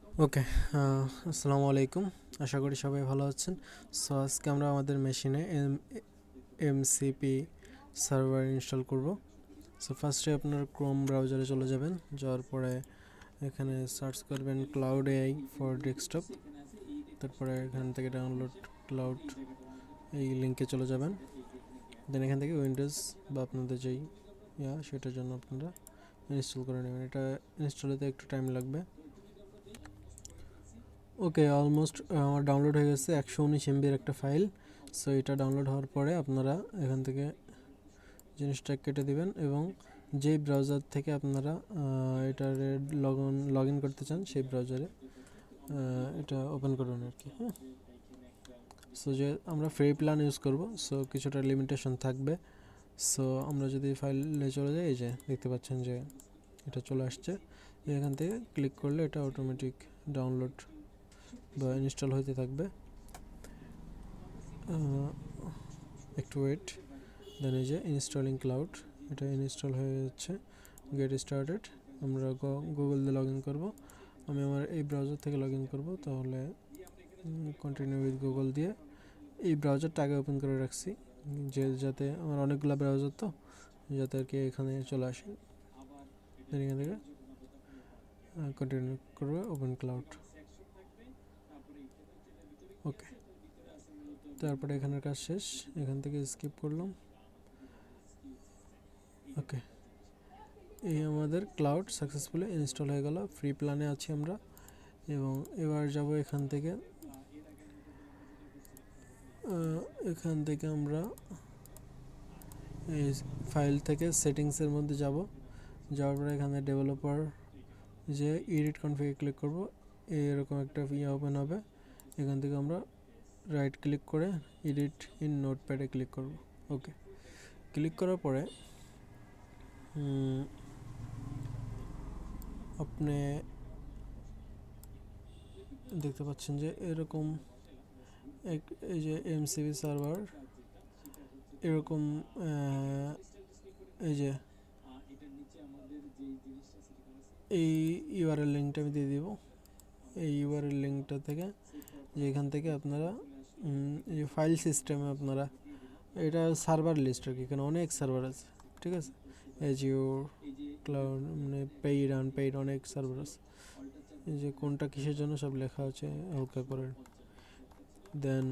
ওকে, আসসালামু আলাইকুম। আশা করি সবাই ভালো আছেন। সো আজকে আমরা আমাদের মেশিনে এমসিপি সার্ভার ইনস্টল করব। সো ফার্স্টে আপনার ক্রোম ব্রাউজারে চলে যাবেন, যাওয়ার পরে এখানে সার্চ করবেন ক্লাউড এআই ফর ডেস্কটপ। তারপরে এখান থেকে ডাউনলোড ক্লাউড এই লিঙ্কে চলে যাবেন। দেন এখান থেকে উইন্ডোজ বা আপনাদের যেই সেটার জন্য আপনারা ইনস্টল করে নেবেন। এটা ইনস্টল হতে একটু টাইম লাগবে। ওকে, অলমোস্ট আমার ডাউনলোড হয়ে গেছে 119 MB একটা ফাইল। সো এটা ডাউনলোড হওয়ার পরে আপনারা এখান থেকে জিনিসটা কেটে দিবেন এবং যেই ব্রাউজার থেকে আপনারা এটার লগ ইন করতে চান সেই ব্রাউজারে এটা ওপেন করুন আর কি। হ্যাঁ, সো যে আমরা ফ্রি প্ল্যান ইউজ করব, সো কিছুটা লিমিটেশন থাকবে। সো আমরা যদি ফাইলে চলে যাই, এই যে দেখতে পাচ্ছেন যে এটা চলে আসছে। এখান থেকে ক্লিক করলে এটা অটোমেটিক ডাউনলোড বা ইনস্টল হতে থাকবে। একটু ওয়েট। দেন এই যে ইনস্টলিং ক্লাউড, এটা ইনস্টল হয়ে যাচ্ছে। Get started. আমরা গুগল দিয়ে লগ ইন করবো। আমি আমার এই ব্রাউজার থেকে লগ ইন করবো, তাহলে কন্টিনিউ উইথ গুগল দিয়ে এই ব্রাউজারটা আগে ওপেন করে রাখছি, যাতে আমার অনেকগুলো ব্রাউজার তো, যাতে আর কি এখানে চলে আসে। দেন এখান থেকে কন্টিনিউ করবে ওপেন ক্লাউড। ওকে, তারপরে এখানের কাজ শেষ, এখান থেকে স্কিপ করলাম। ওকে, এই আমাদের ক্লাউড সাকসেসফুলি ইনস্টল হয়ে গেল। ফ্রি প্ল্যানে আছি আমরা। এবং এবার যাব এখান থেকে আমরা এই ফাইল থেকে সেটিংসের মধ্যে যাব। যাওয়ার পরে এখানে ডেভেলপার যে এডিট কনফিগে ক্লিক করব, এরকম একটা ওপেন হবে। এখান থেকে আমরা রাইট ক্লিক করে এডিট ইন নোটপ্যাডে ক্লিক করব। ওকে, ক্লিক করার পরে আপনি দেখতে পাচ্ছেন যে এরকম এই যে এমসিবি সার্ভার এরকম এই যে এই ইউআরএল লিঙ্কটা আমি দিয়ে দিব। এই ইউআরএল লিঙ্কটা থেকে যে এখান থেকে আপনারা এই ফাইল সিস্টেমে আপনারা এটা সার্ভার লিস্ট আর কি, এখানে অনেক সার্ভার আছে, ঠিক আছে। এজিওর, ক্লাউড, মানে পেইড আনপেইড অনেক সার্ভার আছে। এই যে কোনটা কিসের জন্য সব লেখা আছে হালকা করে। দেন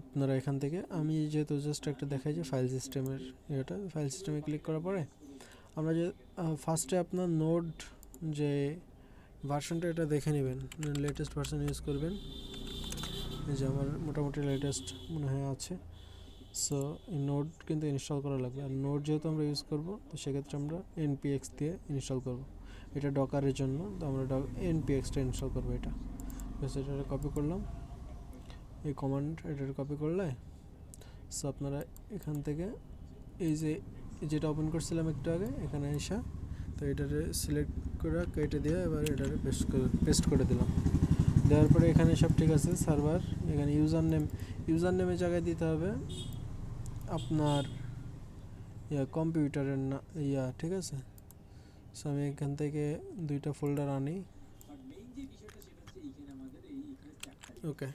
আপনারা এখান থেকে আমি যেহেতু জাস্ট একটা দেখাই যে ফাইল সিস্টেমের এটা, ফাইল সিস্টেমে ক্লিক করার পরে আমরা যে ফার্স্টে আপনার নোড যে ভার্সনটা এটা দেখে নেবেন, লেটেস্ট ভার্সন ইউজ করবেন। এই যে আমার মোটামুটি লেটেস্ট মনে হয় আছে। সো এই নোড কিন্তু ইনস্টল করা লাগবে, আর নোড যেহেতু আমরা ইউজ করব, তো সেক্ষেত্রে আমরা npx দিয়ে ইনস্টল করব। এটা ডকারের জন্য, তো আমরা npxটা ইনস্টল করবো। এটা এটা কপি করলাম, এই কমান্ড এটা কপি করলে সো আপনারা এখান থেকে এই যে যেটা ওপেন করছিলাম একটু আগে, এখানে এসে তো এটারে সিলেক্ট করে কেটে দিয়ে এবার এটারে পেস্ট করে দিলাম। দেওয়ার পরে এখানে সব ঠিক আছে। সার্ভার এখানে ইউজার নেমের জায়গায় দিতে হবে আপনার কম্পিউটারের না ঠিক আছে। সো আমি এখান থেকে দুইটা ফোল্ডার আনি। ওকে,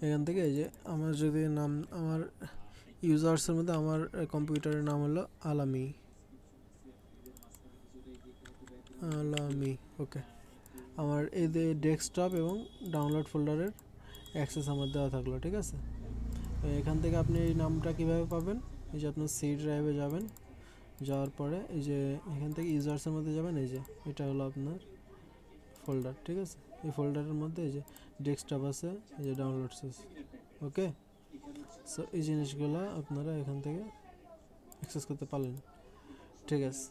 এখান থেকে এই যে আমার যদি নাম, আমার ইউজার্সের মধ্যে আমার কম্পিউটারের নাম হলো আলামি। ওকে, আমার এই যে ডেস্কটপ এবং ডাউনলোড ফোল্ডারের অ্যাক্সেস আমার দেওয়া থাকলো, ঠিক আছে। এখান থেকে আপনি এই নামটা কীভাবে পাবেন, এই যে আপনার সি ড্রাইভে যাবেন, যাওয়ার পরে এই যে এখান থেকে ইউজার্সের মধ্যে যাবেন, এই যে এটা হলো আপনার ফোল্ডার, ঠিক আছে। এই ফোল্ডারের মধ্যে এই যে ডেস্কটপ আছে, এই যে ডাউনলোডস আছে। ওকে, সো এই জিনিসগুলো আপনারা এখান থেকে অ্যাক্সেস করতে পারলেন, ঠিক আছে।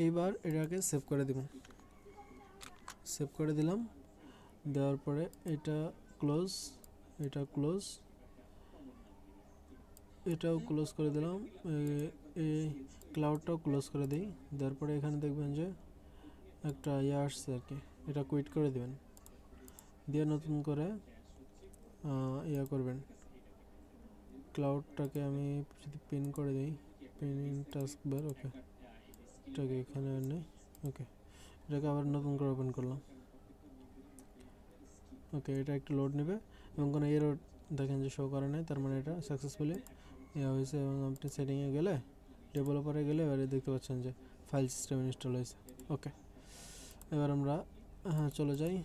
এইবার এটাকে সেভ করে দিবেন। সেভ করে দিলাম। দেওয়ার পরে এটা ক্লোজ, এটা ক্লোজ, এটাও ক্লোজ করে দিলাম। এই ক্লাউডটাও ক্লোজ করে দিই। দেওয়ার পরে এখানে দেখবেন যে একটা আসছে আর কি, এটা কুইট করে দেবেন। দিয়ে নতুন করে করবেন। ক্লাউডটাকে আমি যদি পিন করে দিই, পিন টাস্ক বার, ওকে, এটাকে এখানে নেই। ওকে, এটাকে আবার নতুন করে ওপেন করলাম। ওকে, এটা একটু লোড নেবে এবং কোনো এরর দেখেন যে শো করে নাই, তার মানে এটা সাকসেসফুলি হয়েছে। এবং আপনি সেটিংয়ে গেলে, ডেভেলপারে গেলে এবারে দেখতে পাচ্ছেন যে ফাইল সিস্টেম ইনস্টল হয়েছে। ওকে, এবার আমরা চলে যাই।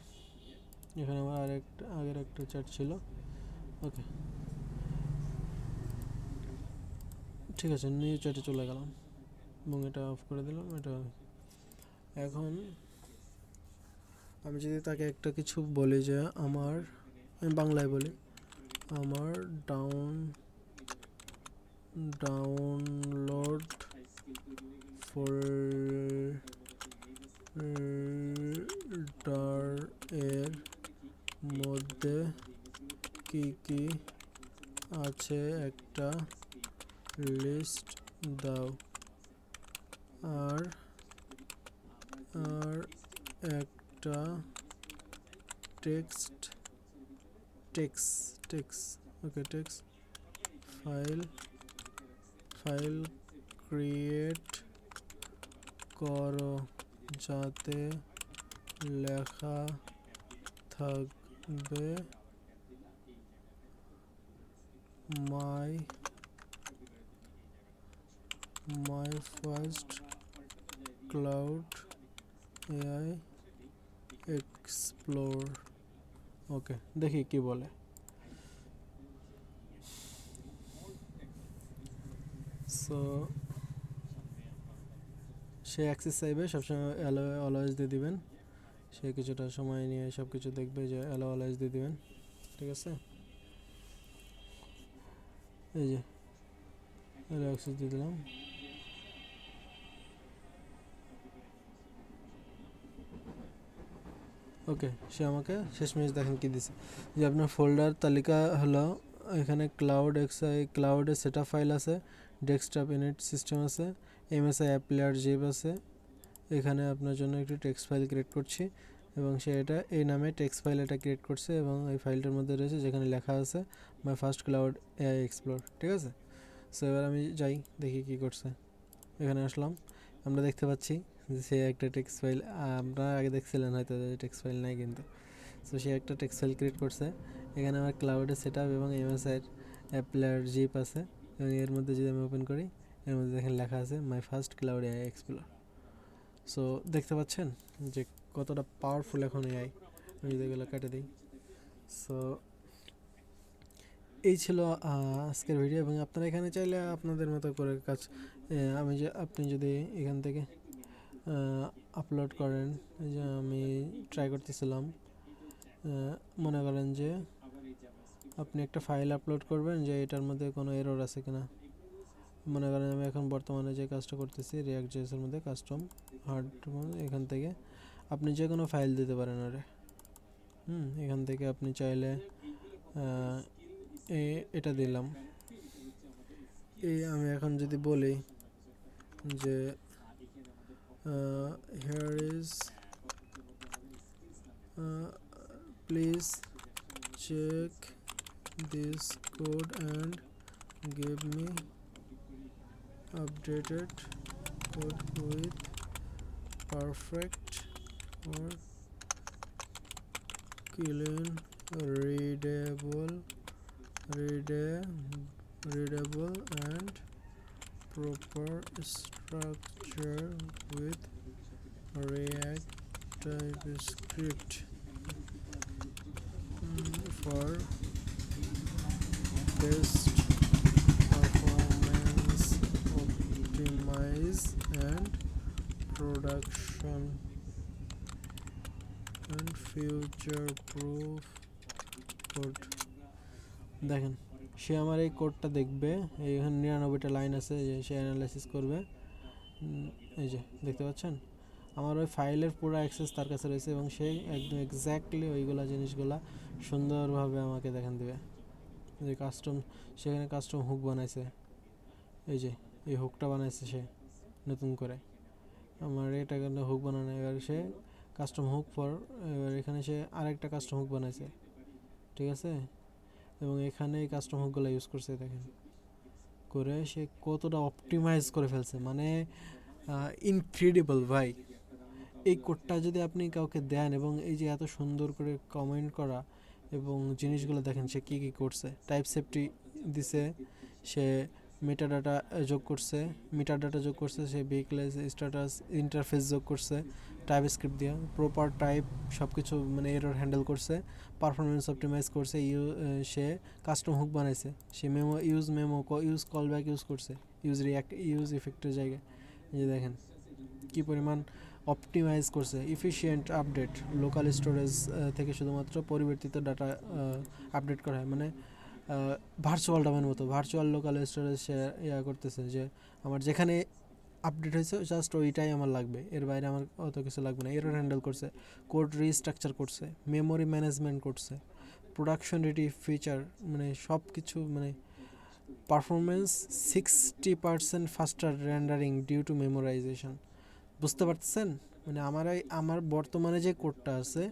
এখানে আমার আগের একটা চ্যাট ছিল। ওকে, ঠিক আছে, নিউ চ্যাটে চলে গেলাম এবং এটা অফ করে দিলাম। এটা এখন আমি যদি তাকে একটা কিছু বলি যে আমি বাংলায় বলি, আমার ডাউনলোড ফোল্ডার এর মধ্যে কি কি আছে একটা লিস্ট দাও, আর একটা text okay, text file create করো যাতে লেখা থাকবে my first Claude AI explore. Okay, দেখি কি বলে। সো সে অ্যাক্সেস চাইবে, সবসময় অলওয়েজ দিয়ে দিবেন। সে কিছুটা সময় নিয়ে সব কিছু দেখবে, যে অলওয়েজ দিয়ে দিবেন। ঠিক আছে, এই যে অ্যাক্সেস দিয়ে দিলাম। ওকে, সে আমাকে শেষমেশ দেখেন কি দিছে, যে আপনার ফোল্ডার তালিকা হলো এখানে ক্লাউডে সেট আপ ফাইল আছে, ডেস্কটপ ইউনিট সিস্টেম আছে, এমএসআই অ্যাপ প্লেয়ার জিপ আছে। এখানে আপনার জন্য একটি টেক্সট ফাইল ক্রিয়েট করছি এবং সে এটা এই নামে টেক্সট ফাইল এটা ক্রিয়েট করছে এবং এই ফাইলটার মধ্যে রয়েছে যেখানে লেখা আছে মাই ফার্স্ট ক্লাউড এআই এক্সপ্লোর। ঠিক আছে, সো এবার আমি যাই দেখি কি করছে। এখানে আসলাম, আমরা দেখতে পাচ্ছি যে সে একটা টেক্সট ফাইল, আপনারা আগে দেখছিলেন হয়তো টেক্সট ফাইল নাই কিন্তু। সো সে একটা টেক্সট ফাইল ক্রিয়েট করছে। এখানে আমার ক্লাউডের সেট আপ এবং এমএসআইয়ের অ্যাপ প্লেয়ার জিপ আছে এবং এর মধ্যে যদি আমি ওপেন করি, এর মধ্যে দেখেন লেখা আছে মাই first Claude AI explore. So দেখতে পাচ্ছেন যে কতটা পাওয়ারফুল এখন এআই। আমি যদি এগুলো কেটে দিই। সো এই ছিল আজকের ভিডিও, এবং আপনারা এখানে চাইলে আপনাদের মতো করে কাজ, আপনি যদি এখান থেকে আপলোড করেন, যে আমি ট্রাই করতেছিলাম, মনে করেন যে আপনি একটা ফাইল আপলোড করবেন যে এটার মধ্যে কোনো এরর আছে কিনা। মনে করেন আমি এখন বর্তমানে যে কাজটা করতেছি React.js এর মধ্যে কাস্টম হার্ড, এখান থেকে আপনি যে কোনো ফাইল দিতে পারেন আরে। এখান থেকে আপনি চাইলে এটা দিলাম। আমি এখন যদি বলি যে here is please check this code and give me updated code with perfect or clean readable and proper structure with React TypeScript for best performance optimize and production and future proof code। দেখেন সে আমার এই কোডটা দেখবে, এখানে 99টা line আছে, যে সে analysis করবে। এই যে দেখতে পাচ্ছেন আমার ওই ফাইলের পুরো অ্যাক্সেস তার কাছে রয়েছে এবং সে একদম এক্স্যাক্টলি ওইগুলা জিনিসগুলা সুন্দরভাবে আমাকে দেখান দেবে। যে সেখানে কাস্টম হুক বানাইছে, এই যে এই হুকটা বানাইছে সে নতুন করে, আমার এটা কিন্তু হুক বানানো। এবার সে কাস্টম হুক এবার এখানে সে আরেকটা কাস্টম হুক বানাইছে। ঠিক আছে, এবং এখানে এই কাস্টম হুকগুলো ইউজ করছে, দেখেন করে সে কতটা অপটিমাইজ করে ফেলছে, মানে ইনক্রেডিবল ভাই। এই কোডটা যদি আপনি কাউকে দেন এবং এই যে এত সুন্দর করে কমেন্ট করা এবং জিনিসগুলো দেখেন সে কী কী করছে, টাইপ সেফটি দিছে, সে মিটার ডাটা যোগ করছে, সে ভেহিকলেস স্ট্যাটাস ইন্টারফেস যোগ করছে টাইপ স্ক্রিপ্ট দিয়ে, প্রপার টাইপ সব কিছু মানে এরর হ্যান্ডেল করছে, পারফরমেন্স অপটিমাইজ করছে, সে কাস্টম হুক বানাইছে, সে ইউজ কল ব্যাক ইউজ করছে, ইউজ ইফেক্টের জায়গায়। এই যে দেখেন কী পরিমাণ অপটিমাইজ করছে, ইফিশিয়েন্ট আপডেট, লোকাল স্টোরেজ থেকে শুধুমাত্র পরিবর্তিত ডাটা আপডেট করা হয়, মানে ভার্চুয়াল ডামের মতো ভার্চুয়াল লোকাল স্টোরেজ সে করতেছে, যে আমার যেখানে আপডেট হয়েছে জাস্ট ওইটাই আমার লাগবে, এর বাইরে আমার অত কিছু লাগবে না। এরর হ্যান্ডেল করছে, কোড রিস্ট্রাকচার করছে, মেমোরি ম্যানেজমেন্ট করছে, প্রোডাকশন রেডি ফিচার, মানে সব কিছু, মানে performance 60% faster rendering due to memorization. বুঝতে পারতেছেন? মানে আমার বর্তমানে যে কোডটা আছে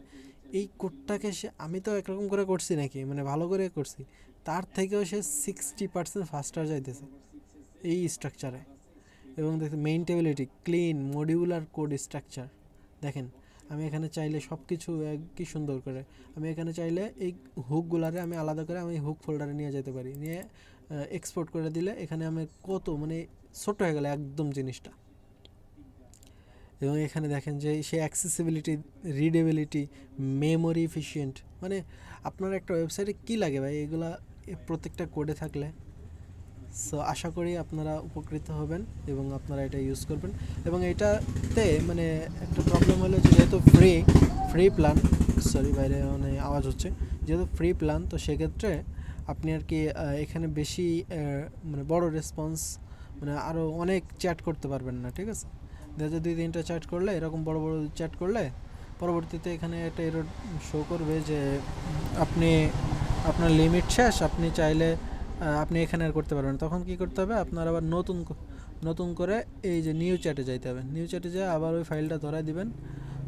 এই কোডটাকে আমি তো একরকম করে করছি নাকি, মানে ভালো করে করছি, তার থেকেও সে 60% ফাস্টার যাইতেছে এই স্ট্রাকচারে। এবং দেখেন মেইনটেবিলিটি, ক্লিন মডিউলার কোড স্ট্রাকচার। দেখেন আমি এখানে চাইলে সব কিছু কি সুন্দর করে, আমি এখানে চাইলে এই হুকগুলারে আমি আলাদা করে আমি হুক ফোল্ডারে নিয়ে যেতে পারি, নিয়ে এক্সপোর্ট করে দিলে এখানে আমি কত মানে ছোট হয়ে গেল একদম জিনিসটা। এবং এখানে দেখেন যে সে অ্যাক্সেসিবিলিটি, রিডেবিলিটি, মেমোরি এফিশিয়েন্ট, মানে আপনার একটা ওয়েবসাইটে কী লাগে ভাই এগুলা প্রত্যেকটা কোডে থাকলে। সো আশা করি আপনারা উপকৃত হবেন এবং আপনারা এটা ইউজ করবেন। এবং এটাতে মানে একটা প্রবলেম হলো যে যেহেতু ফ্রি প্ল্যান, বাইরে মানে আওয়াজ হচ্ছে, যেহেতু ফ্রি প্ল্যান তো সেক্ষেত্রে আপনি আর কি এখানে বেশি মানে বড় রেসপন্স, মানে আরও অনেক চ্যাট করতে পারবেন না, ঠিক আছে? দেখা 2-3টা চ্যাট করলে, এরকম বড় চ্যাট করলে পরবর্তীতে এখানে একটা এরর শো করবে যে আপনার লিমিট শেষ, আপনি চাইলে আপনি এখানে আর করতে পারবেন। তখন কি করতে হবে, আপনার আবার নতুন করে এই যে নিউ চ্যাটে যাইতে হবে, নিউ চ্যাটে যেয়ে আবার ওই ফাইলটা ধরায় দিবেন,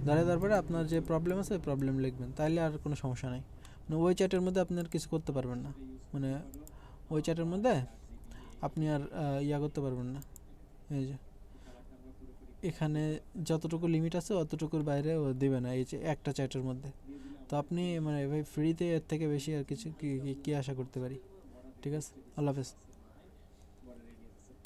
ধরায় দেওয়ার পরে আপনার যে প্রবলেম আছে প্রবলেম লিখবেন, তাইলে আর কোনো সমস্যা নেই। মানে ওই চ্যাটের মধ্যে আপনি আর কিছু করতে পারবেন না, মানে ওই চ্যাটের মধ্যে আপনি আর করতে পারবেন না। এই যে এখানে যতটুকু লিমিট আছে অতটুকুর বাইরে ও দেবে না এই যে একটা চ্যাটের মধ্যে। তো আপনি মানে ভাই ফ্রিতে এর থেকে বেশি আর কিছু কি আশা করতে পারি? ঠিক আছে, আল্লাহ হাফেজ।